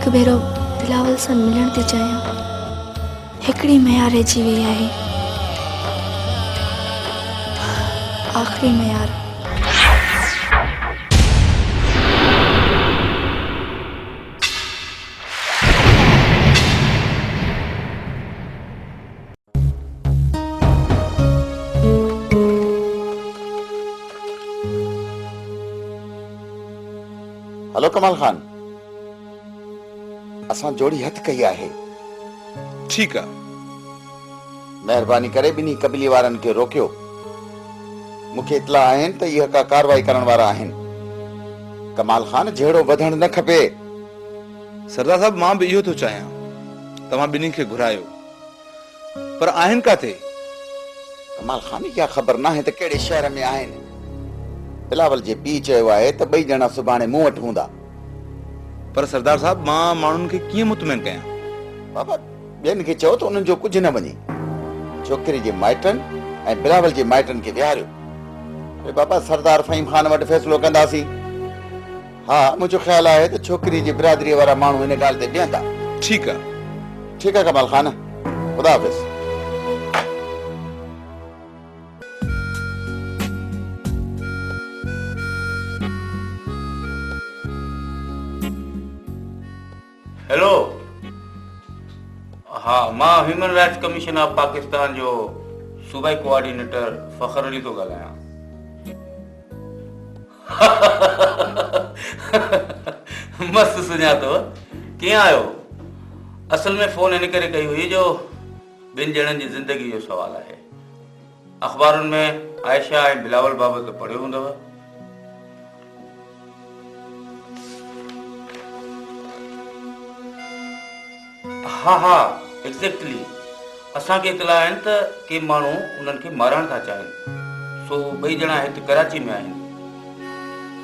हिकु भेरो बिलावल सां मिलण थी चाहियां। हिकिड़ी मयार रहिजी वई आहे, आख़िरी मयार। हेलो कमाल खान, असां जोड़ी हथ कई आहे। ठीक है। मेहरबानी करे बिनी कबीले वारन के रोकियो। मुखे इतला आहिनि त इहा का कार्रवाई करण वारा आहिनि। कमाल खान जहिड़ो वधण न खपे। सरदार साहब मां भी इहो तो चाहियां, तव्हां बिनी खे घुरायो, पर आहिनि काथे? कमाल खान इहा ख़बर नाहे त कहिड़े शहर में आहिनि। बिलावल जे पीउ चयो आहे त ॿई ॼणा सुभाणे मूं वटि हूंदा। पर सरदार साहब मां माण्हुनि खे कीअं मुतमइन कयां? बाबा ॿियनि खे चओ त उन्हनि जो कुझु न वञे। छोकिरे जे माइटनि ऐं बिलावल जे माइटनि खे विहारियो। अरे बाबा सरदार फ़हीम ख़ान वटि फ़ैसिलो कंदासीं। हा, मुंहिंजो ख़्यालु आहे त छोकिरी जी बिरादरीअ वारा माण्हू हिन ॻाल्हि ते बीहंदा। ठीक है। ठीक है कमाल खान, खुदा हाफ़िज़। हेलो, हाँ मां human rights commission of Pakistan जो सूबाई कोऑर्डिनेटर फ़खर अली तो ॻाल्हायां। मस्त सुञातो, कीअं आहियो? असल में फोन इन करे कई हुई जो ॿिनि ॼणनि जी ज़िंदगी जो सवाल आहे। अख़बारुनि में आयशा ऐं बिलावल बाबति पढ़ियो हूंदव। हाँ हाँ एग्जैक्टली, असांखे इतला आहिनि त के माण्हू उन्हनि खे मारण था चाहिनि। सो ॿई ॼणा हिते कराची में आहिनि।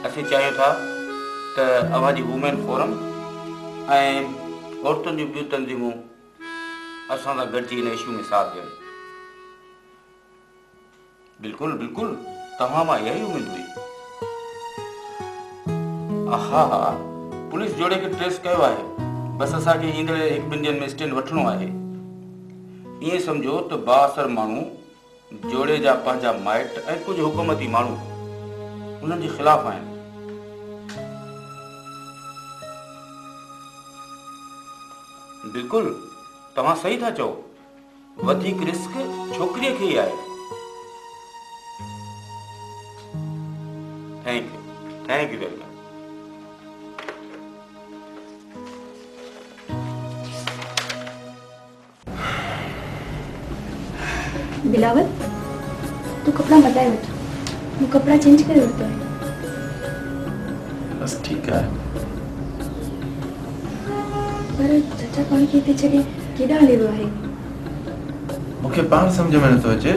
असीं चाहियूं था त अवां जी वुमेन फोरम ऐं औरतुनि जूं ॿियूं तंज़ीमूं असां सां गॾिजी हिन इशू में साथ ॾियनि। बिल्कुलु बिल्कुलु, तव्हां मां इहा ई उमेद हुई। हा हा, पुलिस जोड़े खे ट्रेस कयो आहे। बस असांखे ईंदड़ 1-2 ॾींहनि में स्टैंड वठिणो आहे। ईअं सम्झो त बाअसर माण्हू जोड़े जा पंहिंजा माइट ऐं कुझु हुकूमती माण्हू उन्हनि जे ख़िलाफ़ आहिनि। बिल्कुलु, तव्हां सही था चओ। वधीक रिस्क छोकिरीअ खे ई आहे। Thank U very much. Bilawal, तू कपड़ा मटाए वठ। तू कपड़ा चेंज करे वठो। बस ठीक है। पर चाचा पाण खे हिते छॾे केॾां हली वियो आहे? मूंखे पाण सम्झ में नथो अचे,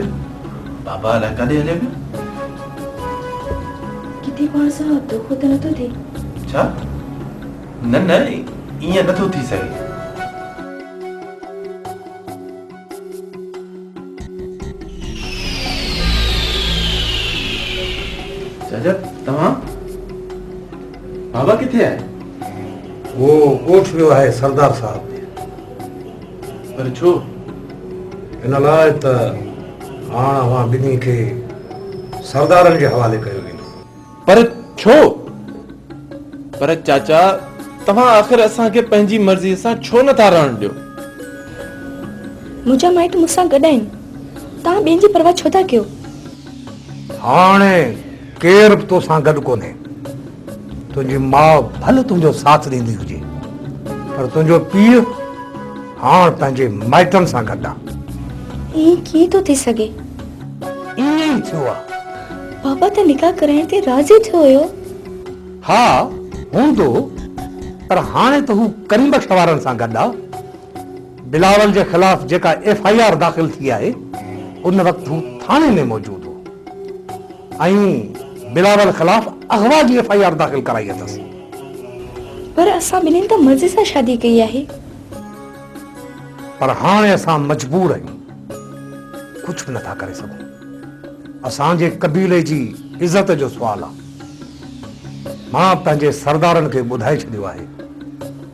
बाबा अलाए काॾे हलिया वियो। किथे पाण सां धोखो त नथो थिए? छा? न न, ईअं नथो थी सघे। चाचा तव्हां बाबा किथे आहे? वो कोठ वियो आहे सरदार साहब ॾे। पर छो? इन लाइ त हाणे अवां ॿिन्ही खे सरदारनि जे हवाले कयो वेंदो। पर छो? पर चाचा तव्हां आख़िर असांखे पंहिंजी मर्ज़ी सां छो नथा रहण ॾियो? मुंहिंजा माइट मूंसां गॾु आहिनि। तव्हां ॿियनि जी परवाह छो था कयो? हाणे केरु बि तोसां गॾु कोन्हे। तुंहिंजी माउ भले तुंहिंजो साथ ॾींदी हुजे, पर तुंहिंजो पीउ हाणे पंहिंजे माइटनि सां गॾु आहे। ईअं कीअं थो थी सघे? ईअं ई थियो आहे। बाबा त निकाह कराइण ते राज़ी थियो हुयो। हा हूंदो, पर हाणे त हू करीम बख्श वारनि सां गॾु आहे। बिलावल जे ख़िलाफ़ जेका FIR दाख़िल थी आहे, उन वक़्तु हू थाणे में मौजूदु हो ऐं बिलावल ख़िलाफ़ अगवा जी FIR दाख़िल कराई अथसि। पर असां ॿिन्हिनि त मर्ज़ी सां शादी कई आहे। पर हाणे असां मजबूर आहियूं, कुझु बि नथा करे सघूं। असांजे कबीले जी इज़त जो सुवाल आहे। मां पंहिंजे सरदारनि खे ॿुधाए छॾियो आहे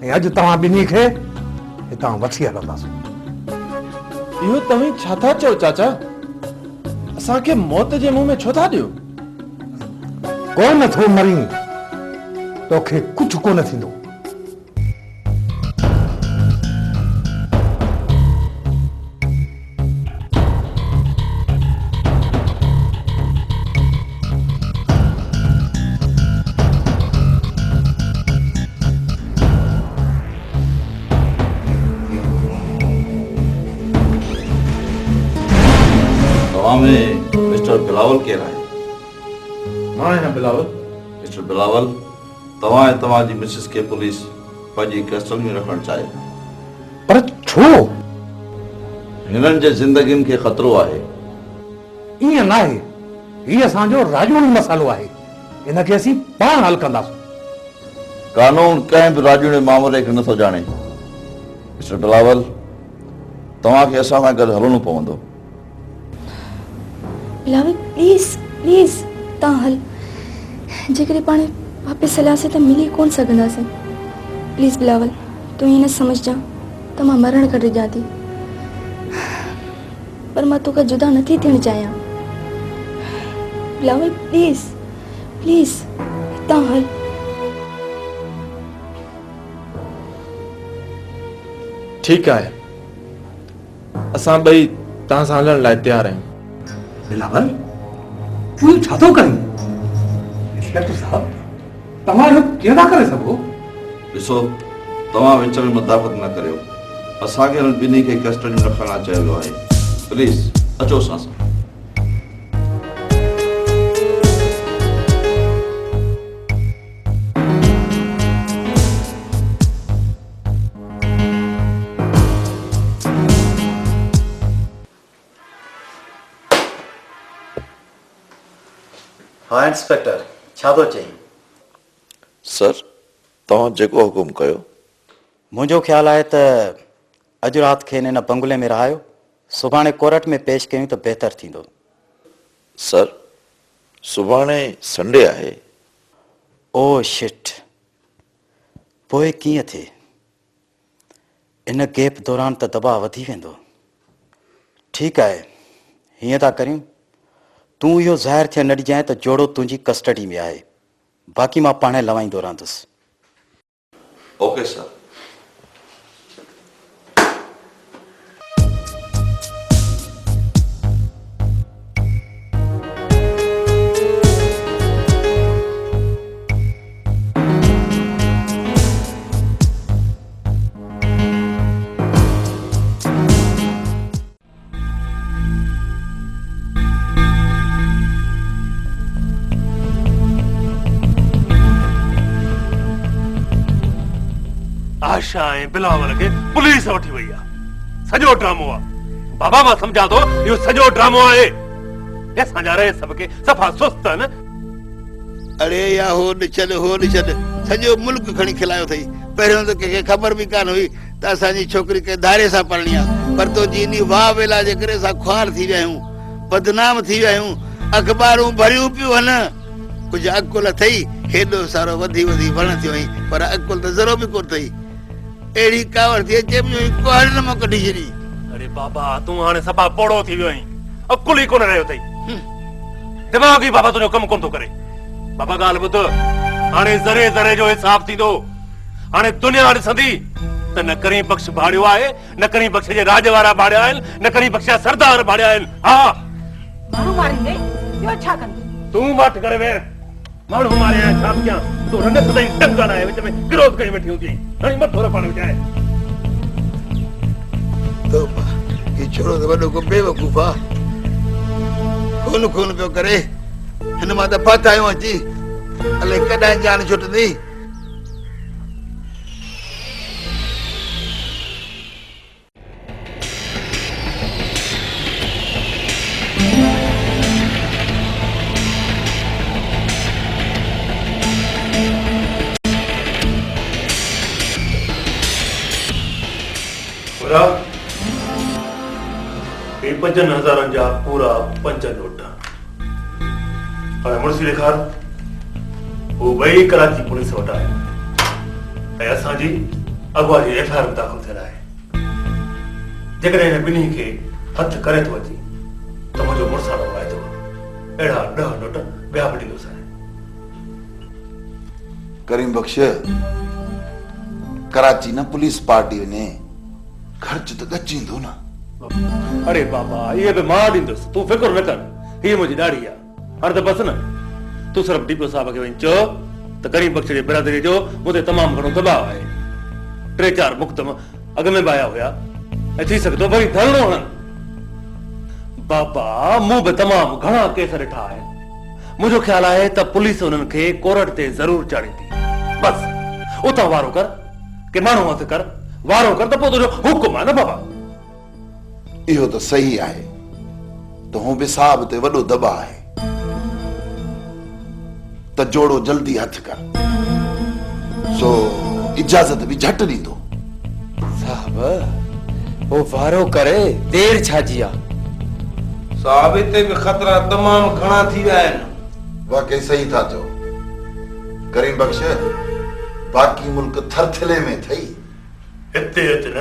ऐं अॼु तव्हां ॿिन्ही खे हितां वठी हलंदासीं। इहो तव्हीं छा था चओ चाचा? असांखे मौत जे मुंहं में छो था ॾियो? कोन थो मरी, तोखे कुझु कोन थींदो। मिस्टर बिलावल केरु आहे? मां आहियां बिलावल। मिस्टर बिलावल, तव्हां ऐं तव्हांजी मिसिस खे पुलिस पंहिंजी कस्टडी में रखणु चाहे। पर छो? हिननि जे ज़िंदगियुनि खे ख़तरो आहे। ईअं न आहे, हीउ असांजो राजोणी मसालो आहे, हिनखे असीं पाण हल कंदासीं। कानून कंहिं बि राजोणी मामले खे नथो ॼाणे। मिस्टर बिलावल, तव्हांखे असां सां गॾु हलणो पवंदो। बिलावल प्लीज़ प्लीज़ तव्हां हल, जेकॾहिं पाण वापसि हलियासीं त मिली कोन सघंदासीं। प्लीज़ बिलावल, तूं हीअं न सम्झजां त मां मरण करे ॾियां थी, पर मां तोखां जुदा नथी थियणु चाहियां। बिलावल प्लीज़ प्लीज़ तव्हां हल। ठीकु आहे, असां ॿई तव्हां सां हलण लाइ तयार आहियूं। बिलावल, तूं छा थो करीं? इंस्पेक्टर साहब, तव्हां इहो कीअं था करे सघो? ॾिसो, तव्हां विच में मदाफ़त न करियो। असांखे हिन ॿिन्ही खे कस्टडी में रखण लाइ चयो वियो आहे। प्लीज़ अचो असां सां। हाँ इंस्पेक्टर, छा थो चई? सर, तव्हां जेको हुकुम कयो। मुंहिंजो ख़्यालु आहे त अॼु राति खे हिन बंगले में रहायो, सुभाणे कोर्ट में पेश कयूं त बहितर थींदो। सर, सुभाणे संडे आहे। ओ शिट, पोइ कीअं थिए? इन गैप दौरान त दबाव वधी वेंदो। ठीकु आहे, हीअं था करियूं, तूं इहो ज़ाहिर थियण न ॾिजांइ त जोड़ो तुंहिंजी कस्टडी में आहे। बाक़ी मां पाणे लवाईंदो रहंदुसि। Okay sir. आशा ऐं बिलावल खे पुलिस वठी वई आहे। सॼो ड्रामो आहे। बाबा, मां सम्झां थो इहो सॼो ड्रामो आहे। असांजा रहे सभ खे सफ़ा सुस्त आहिनि। अरे या हो ॾिछल सॼो मुल्क खणी खिलायो अथई। पहिरियों त कंहिंखे ख़बर बि कान हुई त असांजी छोकिरी खे धारे सां पढ़णी आहे, पर तो जी इन वाह वेला जे करे असां ख्वार थी विया आहियूं, बदनाम थी विया आहियूं, अख़बारूं भरियूं पियूं आहिनि। कुझु अकुल अथई, हेॾो सारो वधी वण थियो आई, पर अकुल त ज़रो बि कोन अथई। अहिड़ी कावड़ थी अचे कुहड़ न मां कढी छॾी। अरे बाबा, तूं हाणे सफ़ा पोड़ो थी वियो आहीं। अकुल ई कोन रहियो अथई। दिमाग़ ई बाबा तुंहिंजो कमु कोन थो करे। बाबा ॻाल्हि ॿुध, हाणे ज़रे ज़रे जो हिसाब थींदो। हाणे दुनिया ॾिसंदी त न करीं बख़्श भाड़ियो आहे, न करीं बख़्श जे राज वारा भाड़िया आहिनि, न करीं बख़्श जा सरदार भाड़िया आहिनि। हा, माण्हू मारींदे, ॿियो छा कंदे? तूं मट करे वेह। माण्हू मारे आया छा कयां? तूं रंग सदाई टंग हणाए विच में विरोध कई वेठी हूंदी। हाणे मथो न पाण विचाए। तो ये छोरो त वॾो को बेवकूफ़ आहे। खून पियो करे। हिन मां त फाथा आहियूं अची। अलाए कॾहिं जान छुटंदी। ये 5000 जा पूरा 5 नोट। हाणे मुड़सी ॾेखार। वो ॿई कराची पुलिस वटि आहे ऐं असांजी अगवा जी एफआईआर दाख़िल थियल आहे। जेकॾहिं हिन ॿिन्ही खे हथ करे थो अची त मुंहिंजो मुड़ुसाणो वाइदो आहे, अहिड़ा 10 नोट ॿिया बि ॾींदुसि। करीम बख्श, कराची न पुलिस पार्टी वञे, ख़र्च त गचींदो न। अरे बाबा, ये बि मां ॾींदुसि, तूं फिक्र न कर, हीअ मुंहिंजी ॾाढ़ी आहे। हाणे त बसि न, तूं सिर्फ़ु डीपीओ साहब खे वञी चओ त करीम बख्श जे बिरादरी जो मुते तमामु घणो दबाव आहे। 3-4 मुक़दम अॻ में बि आया हुया ऐं थी सघे थो वरी धरणो हणनि। बाबा, मूं बि तमामु घणा केस ॾिठा आहिनि। मुंहिंजो ख़्यालु आहे त पुलिस उन्हनि खे कोर्ट ते ज़रूरु चाढ़ींदी। बसि उतां वारो कर कि माण्हू हथ कर, वारो कर त पोइ तुंहिंजो हुकुम आहे न बाबा। इहो त सही आहे, तूं बि साहब ते वॾो दबा आहे त जोड़ो जल्दी हथ कर, सो इजाज़त बि झटि ॾींदो। साहब वो वारो करे, देर छाजी आ। साहब हिते बि ख़तरा तमामु घणा थी विया आहिनि। वाकई सही था चओ करीम बख्श, बाक़ी मुल्क थरथिले में थई, हिते अच न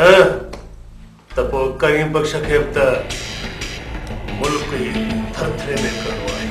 त पोइ करीम बख्श खे बि त मुल्क ई थरथिले में करिणो आहे।